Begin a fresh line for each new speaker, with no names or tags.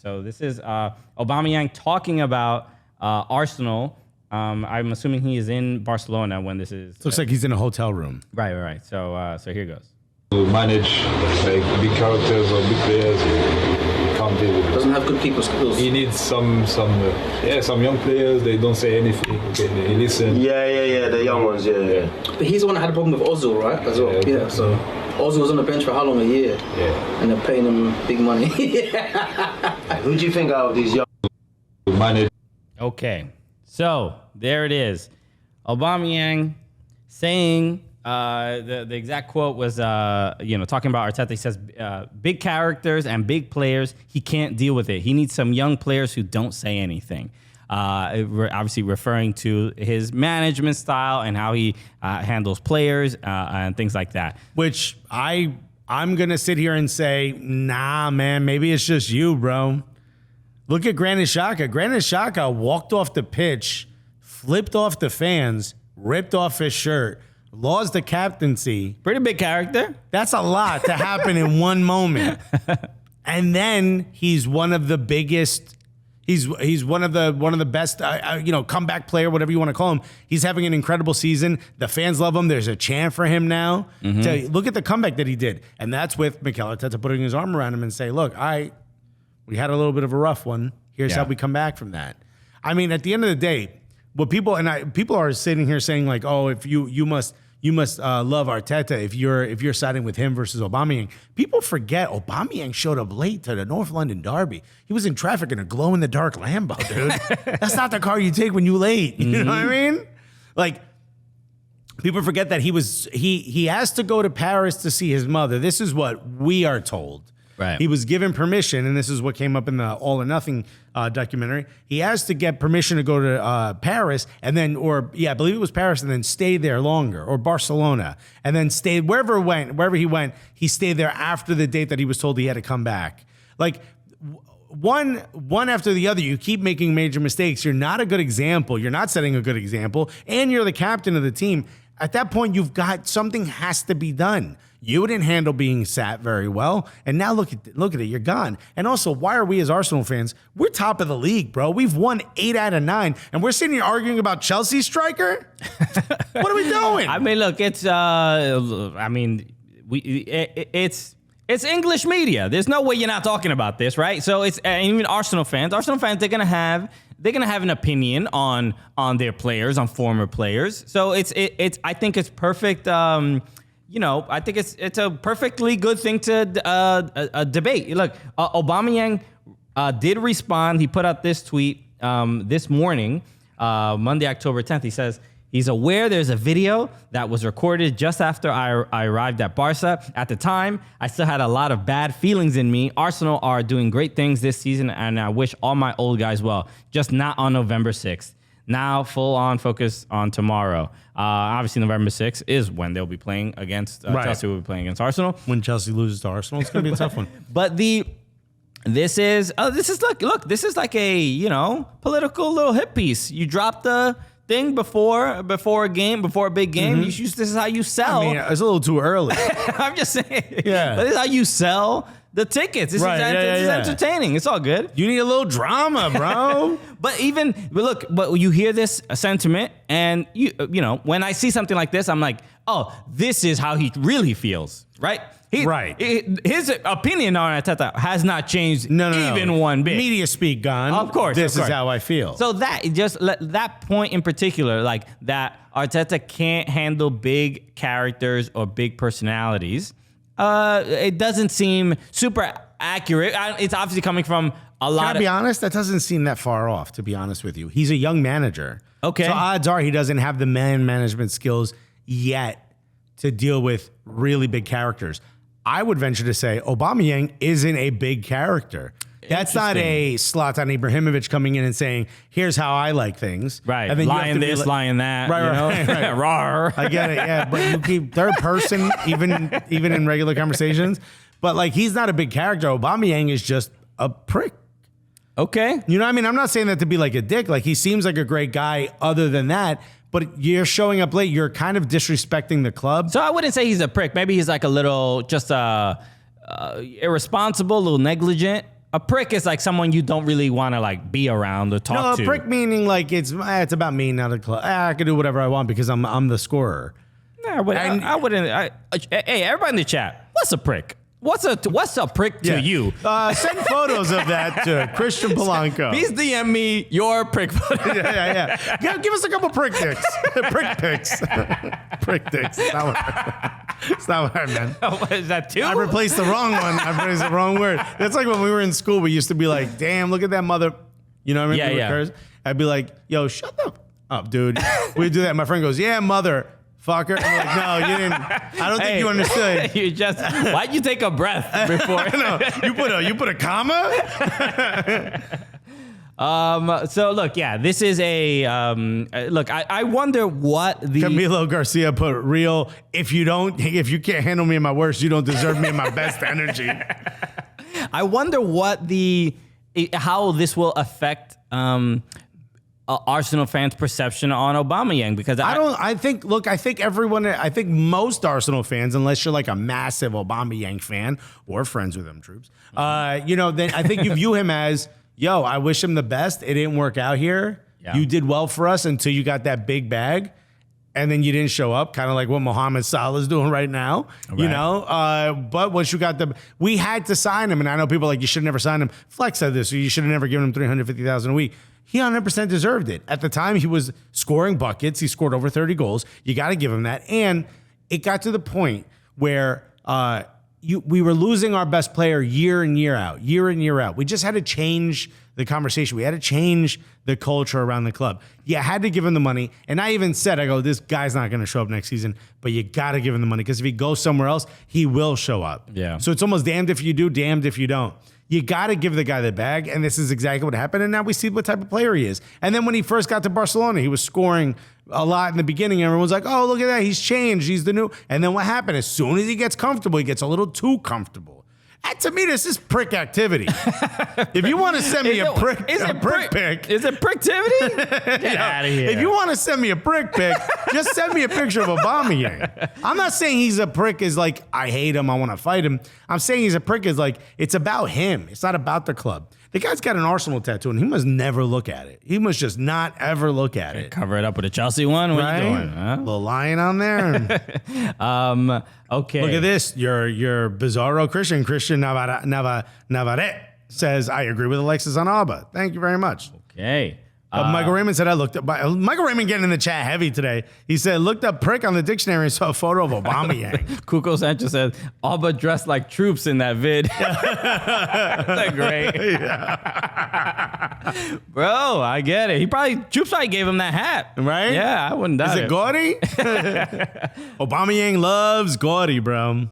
So this is Aubameyang talking about Arsenal. I'm assuming he is in Barcelona when this is.
Looks like he's in a hotel room.
Right. So here goes.
To manage like big characters or big players, he can't deal with it.
Doesn't have good people skills.
He needs some young players. They don't say anything. Okay, they listen.
Yeah, the young ones, yeah.
But he's the one that had a problem with Ozil, right? As well. Yeah. So Ozil was on the bench for how long? A year.
Yeah.
And they're paying him big money.
Who do you think out of these young?
To manage.
Okay, so there it is. Aubameyang saying the exact quote was talking about Arteta. He says big characters and big players, he can't deal with it. He needs some young players who don't say anything. Obviously referring to his management style and how he handles players and things like that.
Which I'm gonna sit here and say, nah, man, maybe it's just you, bro. Look at Granit Xhaka. Granit Xhaka walked off the pitch, flipped off the fans, ripped off his shirt, lost the captaincy.
Pretty big character.
That's a lot to happen in one moment. And then he's one of the biggest. He's one of the best. Comeback player, whatever you want to call him. He's having an incredible season. The fans love him. There's a chant for him now. So look at the comeback that he did, and that's with Mikel Arteta putting his arm around him and say, "Look, we had a little bit of a rough one. Here's how we come back from that." I mean, at the end of the day, what people are sitting here saying like, "Oh, if you must love Arteta if you're siding with him versus Aubameyang." People forget Aubameyang showed up late to the North London Derby. He was in traffic in a glow-in-the-dark Lambo, dude. That's not the car you take when you late. You know what I mean? Like, people forget that he has to go to Paris to see his mother. This is what we are told.
Right.
He was given permission, and this is what came up in the All or Nothing documentary. He has to get permission to go to Paris, and then, I believe it was Paris, and then stay there longer, or Barcelona, and then stayed wherever he went. He stayed there after the date that he was told he had to come back. Like one after the other, you keep making major mistakes. You're not a good example. You're not setting a good example, and you're the captain of the team. At that point, you've got something has to be done. You didn't handle being sat very well, and now look at it, you're gone. And also, why are we as Arsenal fans? We're top of the league, bro. We've won 8 out of 9, and we're sitting here arguing about Chelsea striker. What are we doing?
I mean, look, it's it's English media. There's no way you're not talking about this, right? So it's even Arsenal fans. They're gonna have an opinion on their players, on former players. So it's I think it's perfect. I think it's a perfectly good thing to debate. Look, Aubameyang did respond. He put out this tweet this morning, Monday, October 10th. He says he's aware there's a video that was recorded just after I arrived at Barca. At the time, I still had a lot of bad feelings in me. Arsenal are doing great things this season, and I wish all my old guys well, just not on November 6th. Now, full-on focus on tomorrow. Obviously, November 6th is when they'll be playing against Chelsea. Will be playing against Arsenal.
When Chelsea loses to Arsenal, it's going to be a tough one.
But this is like a political little hit piece. You drop the thing before a big game. This is how you sell.
I mean, it's a little too early.
I'm just saying.
Yeah,
this is how you sell the tickets. This is entertaining. It's all good.
You need a little drama, bro.
But you hear this sentiment, and when I see something like this, I'm like, oh, this is how he really feels, right? His opinion on Arteta has not changed even one bit.
Media speak gone.
Of course.
This is how I feel.
So that point in particular, like that Arteta can't handle big characters or big personalities. It doesn't seem super accurate. It's obviously coming from a lot.
Can I be honest? That doesn't seem that far off, to be honest with you. He's a young manager.
Okay.
So odds are he doesn't have the man management skills yet to deal with really big characters. I would venture to say Aubameyang isn't a big character. That's not a Zlatan Ibrahimovic coming in and saying, here's how I like things.
Right.
And then
lying this, lying that.
Right.
Rawr.
I get it, yeah. But you keep third person, even in regular conversations. But like, he's not a big character. Aubameyang is just a prick.
Okay.
You know what I mean? I'm not saying that to be like a dick. Like, he seems like a great guy other than that. But you're showing up late. You're kind of disrespecting the club.
So I wouldn't say he's a prick. Maybe he's like a little just irresponsible, a little negligent. A prick is like someone you don't really want to like be around or talk to.
No, a prick meaning like it's about me, not a club. I can do whatever I want because I'm the scorer.
Yeah, I wouldn't. Hey, everybody in the chat, what's a prick? What's a prick to you?
Send photos of that to Christian Polanco.
Please DM me your prick photo.
Yeah. Give us a couple prick dicks. Prick pics. Prick dicks. It's not what I meant.
What is that too?
I replaced the wrong one. I replaced the wrong word. That's like when we were in school, we used to be like, damn, look at that mother. You know what I mean?
Yeah.
I'd be like, yo, shut up, dude. We'd do that. My friend goes, yeah, mother. Fucker. I'm like, no, you didn't. I don't think you understood.
Why'd you take a breath before?
No, you put a comma?
So look, yeah, this is a look. I wonder what the
Camilo Garcia put real. If you can't handle me in my worst, you don't deserve me in my best energy.
I wonder what how this will affect Arsenal fans' perception on Aubameyang, because
I think most Arsenal fans, unless you're like a massive Aubameyang fan or friends with him, troops, then I think you view him as, yo, I wish him the best. It didn't work out here.
Yeah.
You did well for us until you got that big bag, and then you didn't show up, kind of like what Mohamed Salah is doing right now, But once you got we had to sign him, and I know people are like, you should have never signed him. Flex said this, so you should have never given him $350,000 a week. He 100% deserved it. At the time, he was scoring buckets. He scored over 30 goals. You got to give him that. And it got to the point where we were losing our best player year in, year out. We just had to change the conversation. We had to change the culture around the club. You had to give him the money. And I even said, I go, this guy's not going to show up next season, but you got to give him the money, because if he goes somewhere else, he will show up.
Yeah.
So it's almost damned if you do, damned if you don't. You got to give the guy the bag, and this is exactly what happened, and now we see what type of player he is. And then when he first got to Barcelona, he was scoring a lot in the beginning. Everyone's like, oh, look at that. He's changed. He's the new. And then what happened? As soon as he gets comfortable, he gets a little too comfortable. And to me, this is prick activity. If you want to send me a prick pic.
Is it pricktivity? Get out of here.
If you want to send me a prick pic, just send me a picture of Aubameyang. I'm not saying he's a prick as like, I hate him, I want to fight him. I'm saying he's a prick as like, it's about him. It's not about the club. The guy's got an Arsenal tattoo, and he must never look at it. He must just not ever look at it.
Cover it up with a Chelsea one? What are you doing? Huh?
Little lion on there.
Okay.
Look at this. Your bizarro Christian Navarrete says, I agree with Alexis on Alba. Thank you very much.
Okay.
Michael Raymond said, Michael Raymond getting in the chat heavy today. He said, looked up prick on the dictionary and saw a photo of Aubameyang.
Kuko Sanchez says, Alba dressed like troops in that vid. That's great. Yeah. Bro, I get it. Troops probably gave him that hat.
Right?
Yeah, I wouldn't doubt
it. Is it gaudy? Aubameyang loves gaudy, bro.